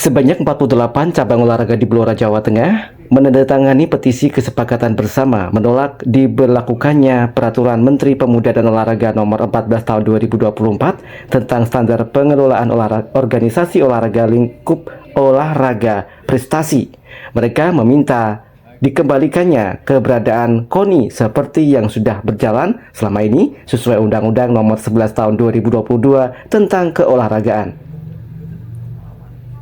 Sebanyak 48 cabang olahraga di Blora, Jawa Tengah menandatangani petisi kesepakatan bersama menolak diberlakukannya Peraturan Menteri Pemuda dan Olahraga Nomor 14 Tahun 2024 tentang standar pengelolaan organisasi olahraga lingkup olahraga prestasi. Mereka meminta dikembalikannya keberadaan KONI seperti yang sudah berjalan selama ini sesuai Undang-Undang Nomor 11 Tahun 2022 tentang keolahragaan.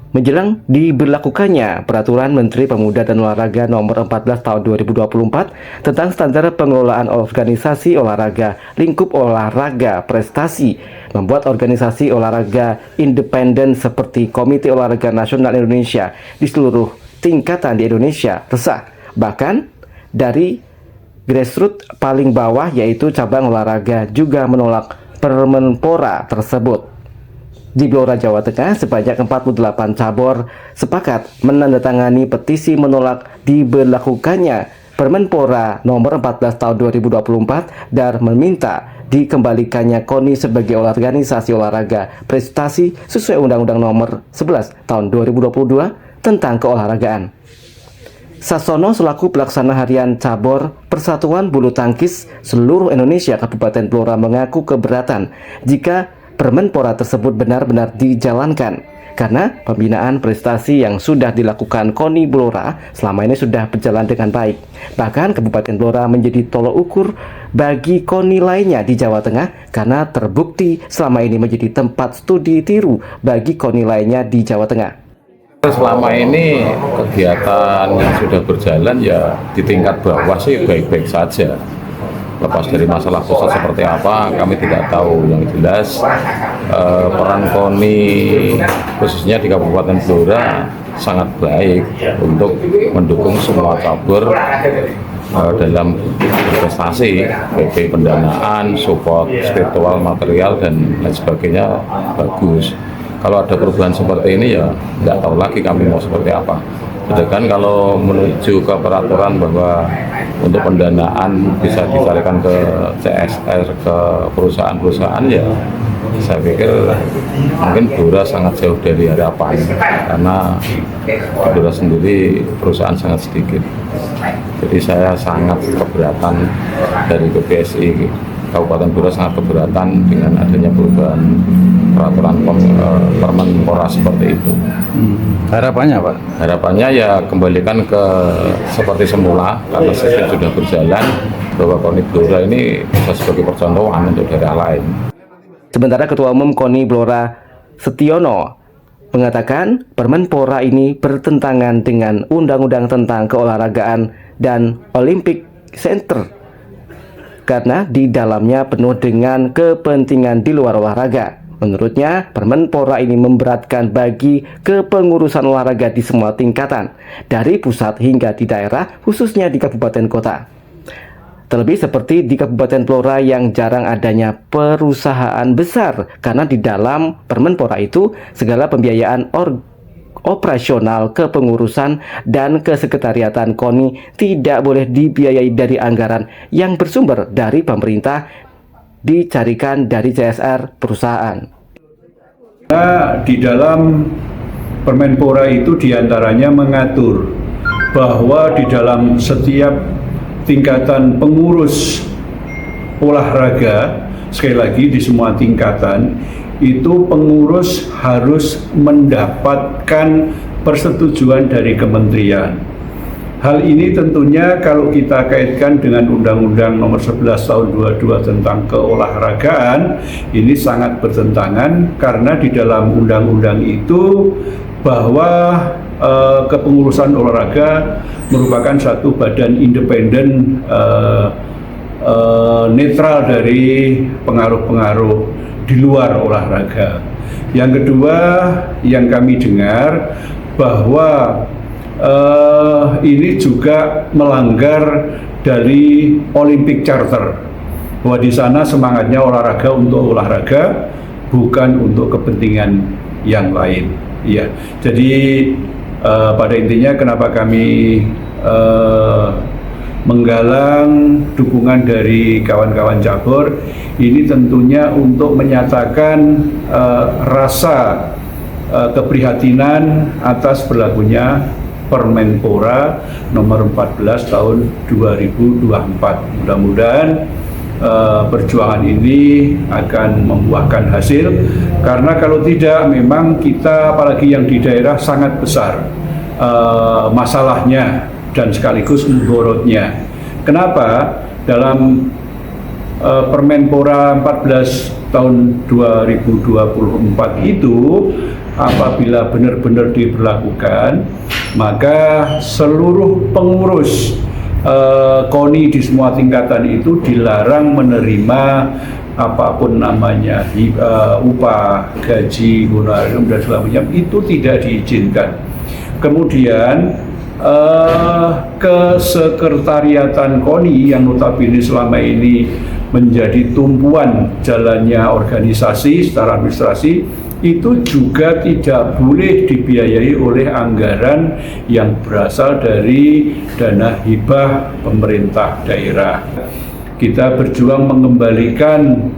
Menjelang diberlakukannya Peraturan Menteri Pemuda dan Olahraga Nomor 14 Tahun 2024 tentang standar pengelolaan organisasi olahraga lingkup olahraga prestasi, membuat organisasi olahraga independen seperti Komite Olahraga Nasional Indonesia di seluruh tingkatan di Indonesia resah. Bahkan dari grassroots paling bawah yaitu cabang olahraga juga menolak Permenpora tersebut. Di Blora, Jawa Tengah, sebanyak 48 cabur sepakat menandatangani petisi menolak diberlakukannya Permenpora Nomor 14 Tahun 2024 dan meminta dikembalikannya KONI sebagai organisasi olahraga prestasi sesuai Undang-Undang Nomor 11 Tahun 2022 tentang keolahragaan. Sasono selaku pelaksana harian cabur Persatuan Bulu Tangkis seluruh Indonesia Kabupaten Blora mengaku keberatan jika Permenpora tersebut benar-benar dijalankan karena pembinaan prestasi yang sudah dilakukan KONI Blora selama ini sudah berjalan dengan baik. Bahkan Kabupaten Blora menjadi tolok ukur bagi KONI lainnya di Jawa Tengah karena terbukti selama ini menjadi tempat studi tiru bagi KONI lainnya di Jawa Tengah. Selama ini kegiatan yang sudah berjalan ya di tingkat bawah sih baik-baik saja. Lepas dari masalah pusat seperti apa, kami tidak tahu. Yang jelas peran KONI khususnya di Kabupaten Blora sangat baik untuk mendukung semua cabur dalam prestasi, baik pendanaan, support spiritual, material, dan lain sebagainya bagus. Kalau ada perubahan seperti ini ya nggak tahu lagi kami mau seperti apa. Sedangkan kalau menuju ke peraturan bahwa untuk pendanaan bisa dicarikan ke CSR, ke perusahaan-perusahaan, ya saya pikir mungkin Blora sangat jauh dari harapan karena di Blora sendiri perusahaan sangat sedikit. Jadi saya sangat keberatan dari KPSI Kabupaten Blora, sangat keberatan dengan adanya perubahan peraturan Permenpora seperti itu. Harapannya Pak? Harapannya ya kembalikan ke seperti semula karena sistem sudah berjalan, bahwa KONI Blora ini bisa sebagai percontohan untuk daerah lain. Sementara Ketua Umum KONI Blora Setiono mengatakan Permenpora ini bertentangan dengan Undang-Undang tentang keolahragaan dan Olympic Center karena di dalamnya penuh dengan kepentingan di luar olahraga. Menurutnya, Permenpora ini memberatkan bagi kepengurusan olahraga di semua tingkatan, dari pusat hingga di daerah, khususnya di kabupaten kota. Terlebih seperti di Kabupaten Blora yang jarang adanya perusahaan besar, karena di dalam Permenpora itu segala pembiayaan operasional, kepengurusan, dan kesekretariatan KONI tidak boleh dibiayai dari anggaran yang bersumber dari pemerintah, dicarikan dari CSR perusahaan. Nah, di dalam Permenpora itu diantaranya mengatur bahwa di dalam setiap tingkatan pengurus olahraga, sekali lagi di semua tingkatan, itu pengurus harus mendapatkan persetujuan dari kementerian. Hal ini tentunya kalau kita kaitkan dengan Undang-Undang Nomor 11 Tahun 22 tentang keolahragaan, ini sangat bertentangan karena di dalam undang-undang itu bahwa kepengurusan olahraga merupakan satu badan independen netral dari pengaruh-pengaruh di luar olahraga. Yang kedua yang kami dengar bahwa ini juga melanggar dari Olympic Charter, bahwa di sana semangatnya olahraga untuk olahraga, bukan untuk kepentingan yang lain. Ya, jadi pada intinya kenapa kami menggalang dukungan dari kawan-kawan cabur ini tentunya untuk menyatakan rasa keprihatinan atas berlakunya Permenpora nomor 14 tahun 2024. Mudah-mudahan perjuangan ini akan membuahkan hasil, karena kalau tidak memang kita apalagi yang di daerah sangat besar masalahnya dan sekaligus mudorotnya. Kenapa? Dalam Permenpora 14 tahun 2024 itu apabila benar-benar diberlakukan, maka seluruh pengurus KONI di semua tingkatan itu dilarang menerima apapun namanya upah, gaji, honorarium dan segala macam, itu tidak diizinkan. Kemudian kesekretariatan KONI yang notabene selama ini menjadi tumpuan jalannya organisasi secara administrasi, itu juga tidak boleh dibiayai oleh anggaran yang berasal dari dana hibah pemerintah daerah. Kita berjuang mengembalikan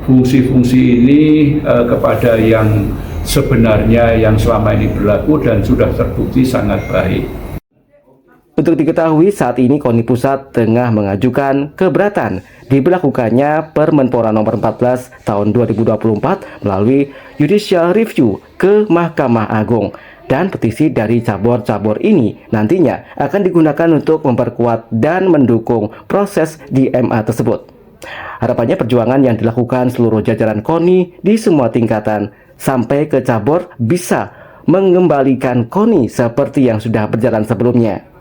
fungsi-fungsi ini kepada yang sebenarnya yang selama ini berlaku dan sudah terbukti sangat baik. Untuk diketahui, saat ini KONI Pusat tengah mengajukan keberatan diberlakukannya Permenpora nomor 14 tahun 2024 melalui judicial review ke Mahkamah Agung, dan petisi dari cabur-cabur ini nantinya akan digunakan untuk memperkuat dan mendukung proses di MA tersebut. Harapannya perjuangan yang dilakukan seluruh jajaran KONI di semua tingkatan sampai ke cabur bisa mengembalikan KONI seperti yang sudah berjalan sebelumnya.